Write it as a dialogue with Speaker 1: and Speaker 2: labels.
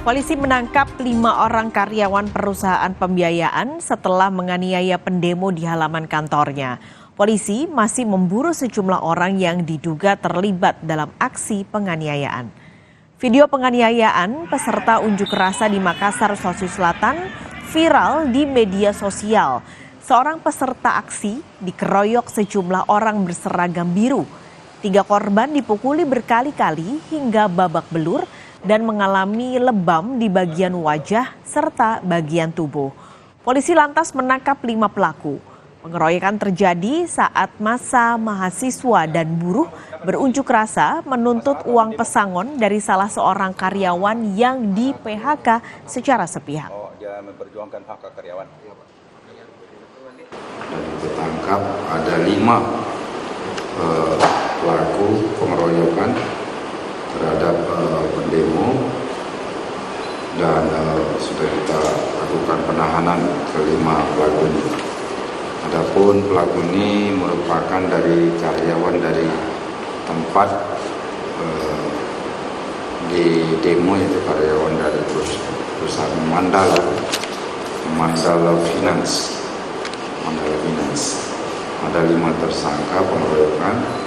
Speaker 1: Polisi menangkap 5 orang karyawan perusahaan pembiayaan setelah menganiaya pendemo di halaman kantornya. Polisi masih memburu sejumlah orang yang diduga terlibat dalam aksi penganiayaan. Video penganiayaan peserta unjuk rasa di Makassar, Sulawesi Selatan viral di media sosial. Seorang peserta aksi dikeroyok sejumlah orang berseragam biru. 3 korban dipukuli berkali-kali hingga babak belur dan mengalami lebam di bagian wajah serta bagian tubuh. Polisi lantas menangkap 5 pelaku. Pengeroyokan terjadi saat massa mahasiswa dan buruh berunjuk rasa menuntut uang pesangon dari salah seorang karyawan yang di PHK secara sepihak.
Speaker 2: Dia memperjuangkan hak karyawan.
Speaker 3: Dan ditangkap ada 5 pelaku pengeroyokan terhadap pendemo dan sudah kita lakukan penahanan ke-5 pelaku ini. Adapun pelaku ini merupakan dari karyawan dari tempat di demo, yaitu karyawan dari perusahaan Mandala Finance. Ada 5 tersangka pengeroyokan